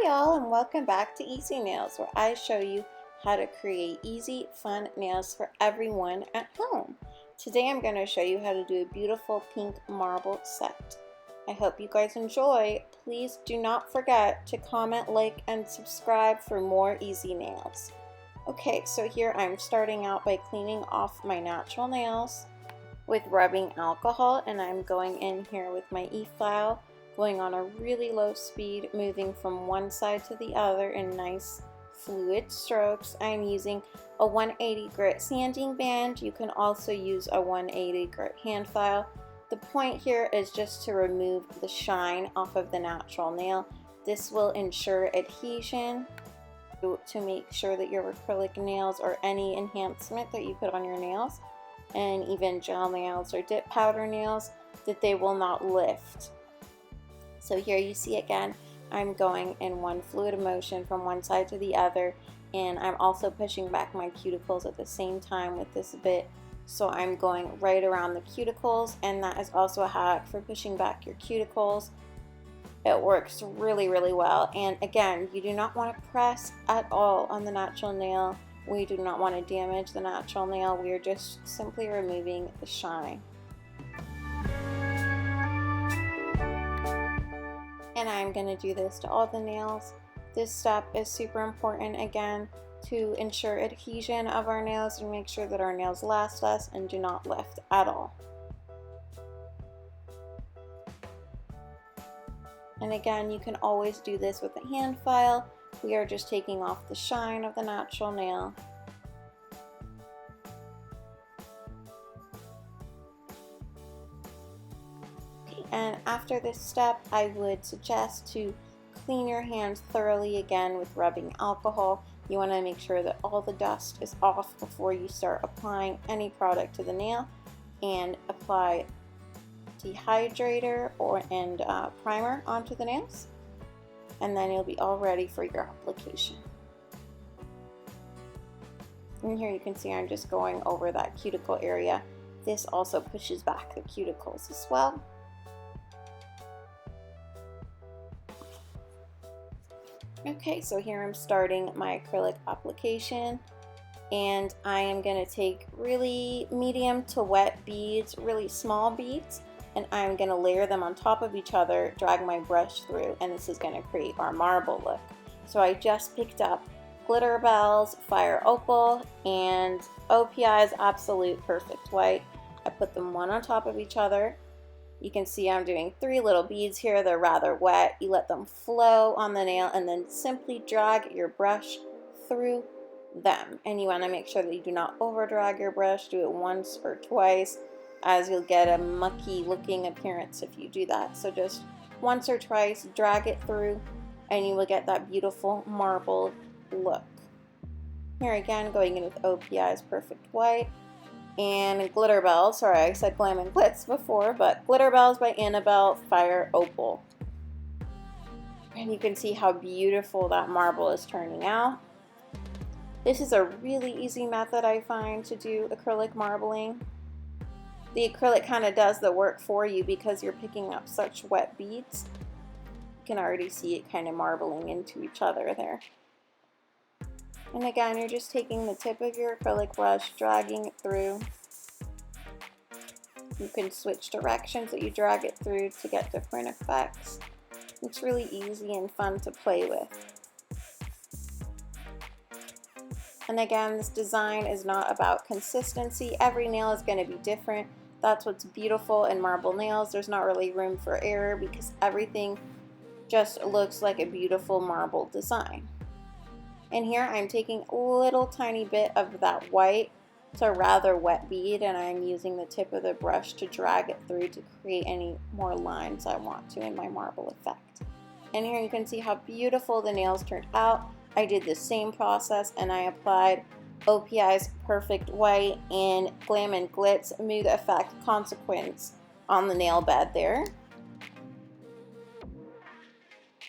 Hi y'all, and welcome back to Easy Nails, where I show you how to create easy, fun nails for everyone at home. Today I'm going to show you how to do a beautiful pink marble set. I hope you guys enjoy. Please do not forget to comment, like, and subscribe for more easy nails. Okay, so here I'm starting out by cleaning off my natural nails with rubbing alcohol, and I'm going in here with my e-file, going on a really low speed, moving from one side to the other in nice fluid strokes. I'm using a 180 grit sanding band. You can also use a 180 grit hand file. The point here is just to remove the shine off of the natural nail. This will ensure adhesion to make sure that your acrylic nails or any enhancement that you put on your nails, and even gel nails or dip powder nails, that they will not lift. So here you see again, I'm going in one fluid motion from one side to the other, and I'm also pushing back my cuticles at the same time with this bit. So I'm going right around the cuticles, and that is also a hack for pushing back your cuticles. It works really, really well. And again, you do not want to press at all on the natural nail. We do not want to damage the natural nail. We are just simply removing the shine. And I'm going to do this to all the nails. This step is super important, again, to ensure adhesion of our nails and make sure that our nails last us and do not lift at all. And again, you can always do this with a hand file. We are just taking off the shine of the natural nail. And after this step, I would suggest to clean your hands thoroughly again with rubbing alcohol. You want to make sure that all the dust is off before you start applying any product to the nail, and apply dehydrator and primer onto the nails, and then you'll be all ready for your application. And here you can see I'm just going over that cuticle area. This also pushes back the cuticles as well. Okay, so here I'm starting my acrylic application, and I am going to take really medium to wet beads, really small beads, and I'm going to layer them on top of each other, drag my brush through, and this is going to create our marble look. So I just picked up Glitterbels, Fire Opal, and OPI's Absolute Perfect White. I put them one on top of each other. You can see I'm doing 3 little beads here. They're rather wet. You let them flow on the nail and then simply drag your brush through them. And you want to make sure that you do not over drag your brush. Do it once or twice, as you'll get a mucky looking appearance if you do that. So just once or twice, drag it through, and you will get that beautiful marble look. Here again, going in with OPI's Perfect White and Glitterbels. Sorry, I said Glam and Glitz before, but Glitterbels by Annabel, Fire Opal. And you can see how beautiful that marble is turning out. This is a really easy method, I find, to do acrylic marbling. The acrylic kind of does the work for you because you're picking up such wet beads. You can already see it kind of marbling into each other there. And again, you're just taking the tip of your acrylic brush, dragging it through. You can switch directions that you drag it through to get different effects. It's really easy and fun to play with. And again, this design is not about consistency. Every nail is going to be different. That's what's beautiful in marble nails. There's not really room for error because everything just looks like a beautiful marble design. And here I'm taking a little tiny bit of that white. It's a rather wet bead, and I'm using the tip of the brush to drag it through to create any more lines I want to in my marble effect. And here you can see how beautiful the nails turned out. I did the same process, and I applied OPI's Perfect White and Glam and Glitz Mood Effect Consequence on the nail bed there.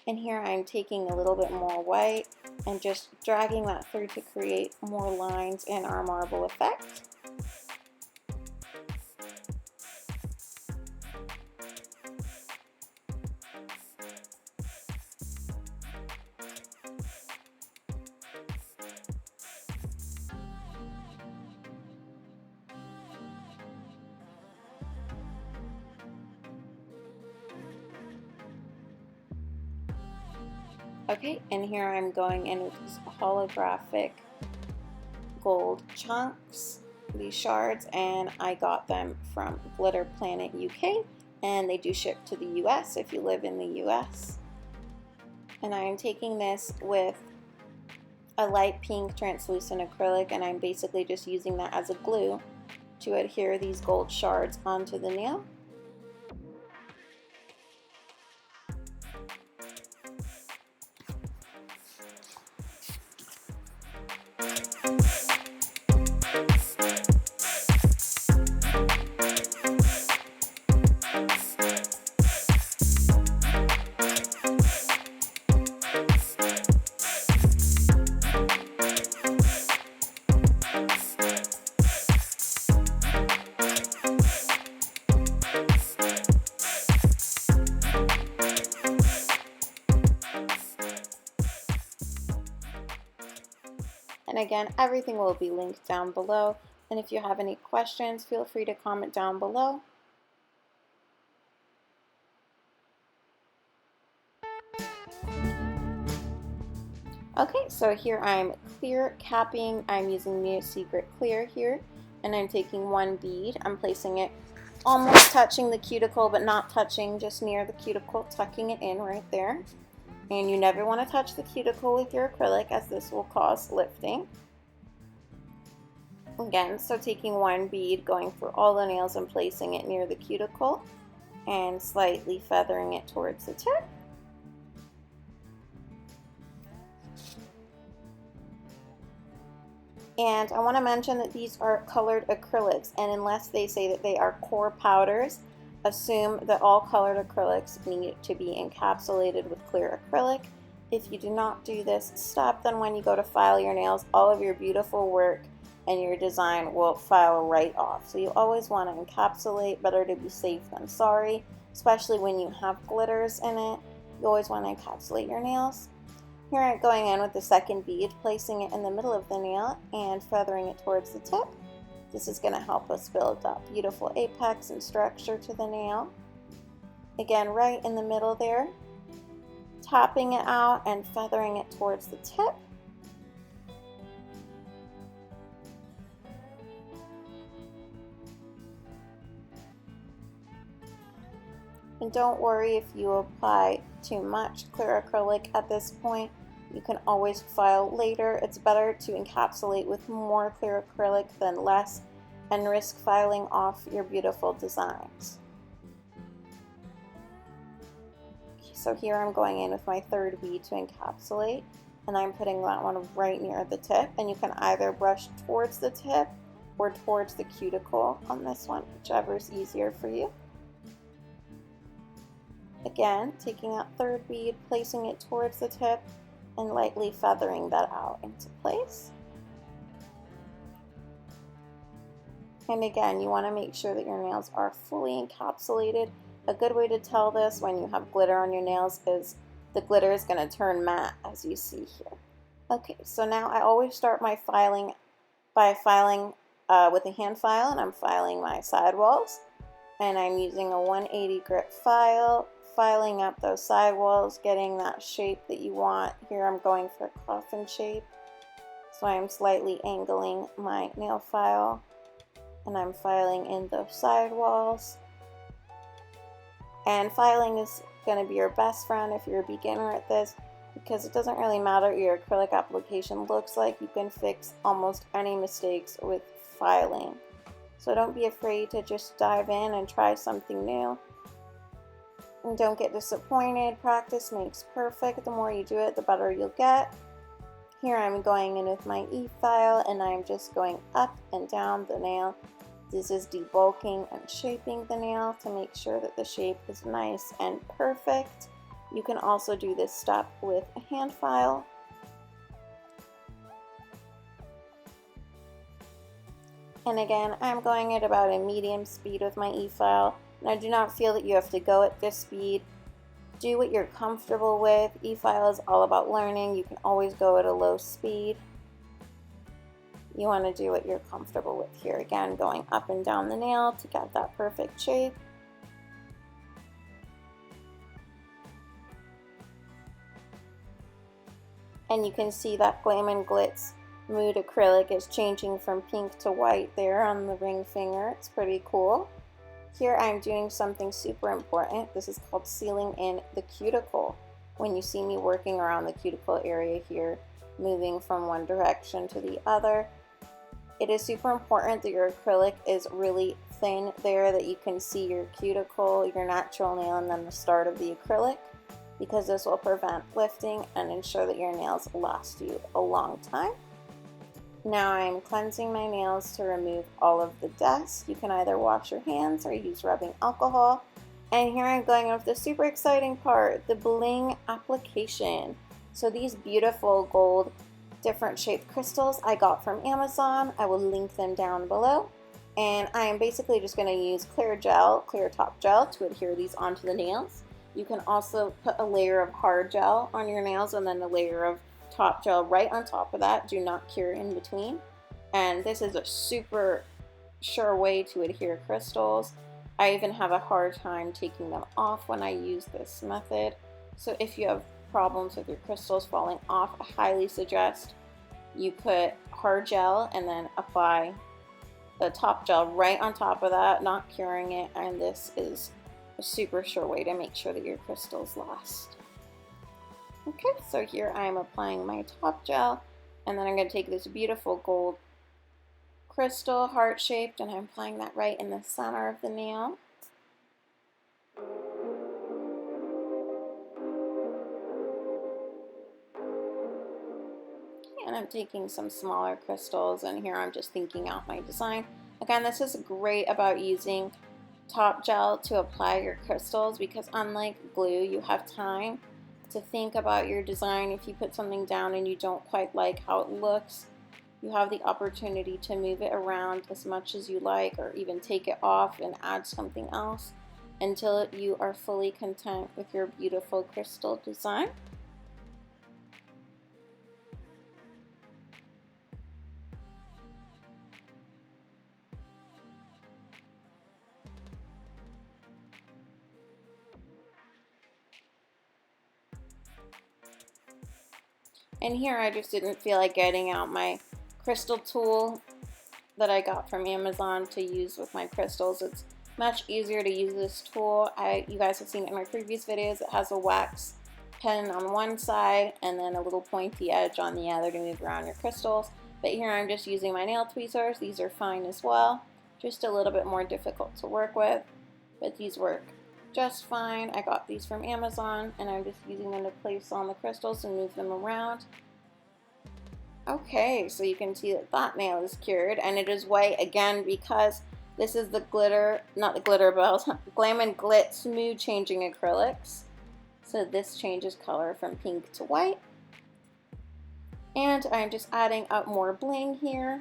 And here I'm taking a little bit more white and just dragging that through to create more lines in our marble effect. Okay, and here I'm going in with these holographic gold chunks, these shards, and I got them from Glitter Planet UK, and they do ship to the US if you live in the US. And I'm taking this with a light pink translucent acrylic, and I'm basically just using that as a glue to adhere these gold shards onto the nail. And again, everything will be linked down below. And if you have any questions, feel free to comment down below. Okay, so here I'm clear capping. I'm using the Secret Clear here, and I'm taking one bead. I'm placing it almost touching the cuticle, but not touching, just near the cuticle, tucking it in right there. And you never want to touch the cuticle with your acrylic, as this will cause lifting. Again, so taking one bead, going through all the nails and placing it near the cuticle and slightly feathering it towards the tip. And I want to mention that these are colored acrylics, and unless they say that they are core powders, assume that all colored acrylics need to be encapsulated with clear acrylic. If you do not do this, stop. Then when you go to file your nails, all of your beautiful work and your design will file right off. So you always want to encapsulate, better to be safe than sorry, especially when you have glitters in it. You always want to encapsulate your nails. Here I'm going in with the second bead, placing it in the middle of the nail and feathering it towards the tip. This is going to help us build up beautiful apex and structure to the nail. Again, right in the middle there, topping it out and feathering it towards the tip. And don't worry if you apply too much clear acrylic at this point. You can always file later. It's better to encapsulate with more clear acrylic than less and risk filing off your beautiful designs. So here I'm going in with my third bead to encapsulate, and I'm putting that one right near the tip, and you can either brush towards the tip or towards the cuticle on this one, whichever is easier for you. Again, taking that third bead, placing it towards the tip, and lightly feathering that out into place. And again, you want to make sure that your nails are fully encapsulated. A good way to tell this when you have glitter on your nails is the glitter is going to turn matte, as you see here. Okay, so now I always start my filing by filing with a hand file, and I'm filing my sidewalls. And I'm using a 180 grit file, filing up those sidewalls, getting that shape that you want. Here I'm going for a coffin shape. So I'm slightly angling my nail file, and I'm filing in those sidewalls. And filing is going to be your best friend if you're a beginner at this, because it doesn't really matter what your acrylic application looks like. You can fix almost any mistakes with filing. So don't be afraid to just dive in and try something new. And don't get disappointed. Practice makes perfect. The more you do it, the better you'll get. Here I'm going in with my e-file, and I'm just going up and down the nail. This is debulking and shaping the nail to make sure that the shape is nice and perfect. You can also do this step with a hand file. And again, I'm going at about a medium speed with my e-file. And I do not feel that you have to go at this speed. Do what you're comfortable with. E-file is all about learning. You can always go at a low speed. You want to do what you're comfortable with here. Again, going up and down the nail to get that perfect shape. And you can see that Glam and Glitz Mood Acrylic is changing from pink to white there on the ring finger. It's pretty cool. Here I'm doing something super important. This is called sealing in the cuticle. When you see me working around the cuticle area here, moving from one direction to the other, it is super important that your acrylic is really thin there, that you can see your cuticle, your natural nail, and then the start of the acrylic, because this will prevent lifting and ensure that your nails last you a long time. Now I'm cleansing my nails to remove all of the dust. You can either wash your hands or use rubbing alcohol. And here I'm going with the super exciting part, the bling application. So these beautiful gold different shaped crystals I got from Amazon. I will link them down below. And I am basically just going to use clear top gel to adhere these onto the nails. You can also put a layer of hard gel on your nails and then a layer of top gel right on top of that. Do not cure in between. And this is a super sure way to adhere crystals. I even have a hard time taking them off when I use this method. So if you have problems with your crystals falling off, I highly suggest you put hard gel and then apply the top gel right on top of that, not curing it. And this is a super sure way to make sure that your crystals last. Okay, so here I am applying my top gel, and then I'm going to take this beautiful gold crystal, heart-shaped, and I'm applying that right in the center of the nail. And I'm taking some smaller crystals, and here I'm just thinking out my design. Again, this is great about using top gel to apply your crystals, because unlike glue, you have time to think about your design. If you put something down and you don't quite like how it looks, you have the opportunity to move it around as much as you like, or even take it off and add something else until you are fully content with your beautiful crystal design. And here I just didn't feel like getting out my crystal tool that I got from Amazon to use with my crystals. It's much easier to use this tool. You guys have seen it in my previous videos. It has a wax pen on one side and then a little pointy edge on the other to move around your crystals. But here I'm just using my nail tweezers. These are fine as well. Just a little bit more difficult to work with, but these work just fine. I got these from Amazon, and I'm just using them to place on the crystals and move them around. Okay, so you can see that that nail is cured, and it is white again because this is the not the Glitterbels, Glam and Glitz Mood Changing Acrylics. So this changes color from pink to white. And I'm just adding up more bling here.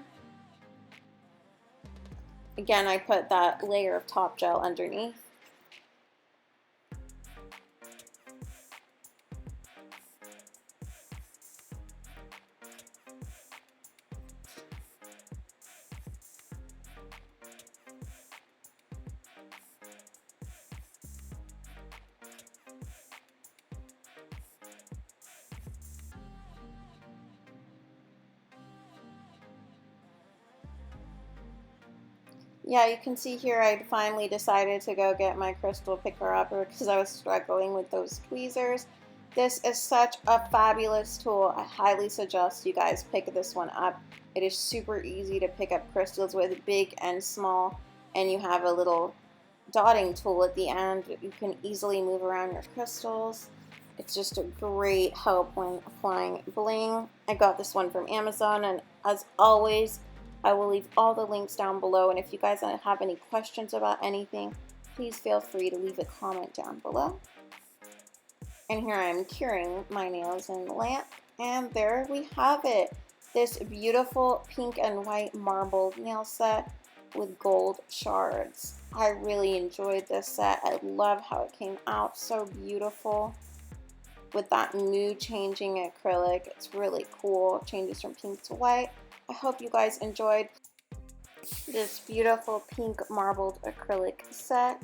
Again, I put that layer of top gel underneath. Yeah, you can see here I finally decided to go get my crystal picker upper because I was struggling with those tweezers. This is such a fabulous tool. I highly suggest you guys pick this one up. It is super easy to pick up crystals with, big and small, and you have a little dotting tool at the end. You can easily move around your crystals. It's just a great help when applying bling. I got this one from Amazon, and as always, I will leave all the links down below, and if you guys have any questions about anything, please feel free to leave a comment down below. And here I'm curing my nails in the lamp, and there we have it. This beautiful pink and white marbled nail set with gold shards. I really enjoyed this set. I love how it came out, so beautiful. With that mood changing acrylic, it's really cool. It changes from pink to white. I hope you guys enjoyed this beautiful pink marbled acrylic set.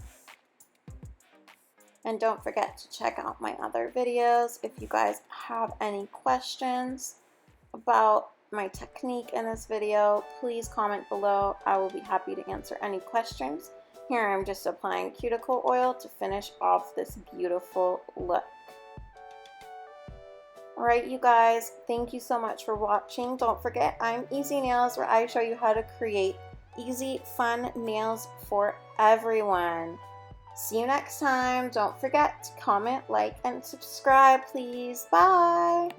And don't forget to check out my other videos. If you guys have any questions about my technique in this video, please comment below. I will be happy to answer any questions. Here I'm just applying cuticle oil to finish off this beautiful look. Alright you guys, thank you so much for watching. Don't forget, I'm Easy Nails, where I show you how to create easy, fun nails for everyone. See you next time. Don't forget to comment, like, and subscribe, please. Bye!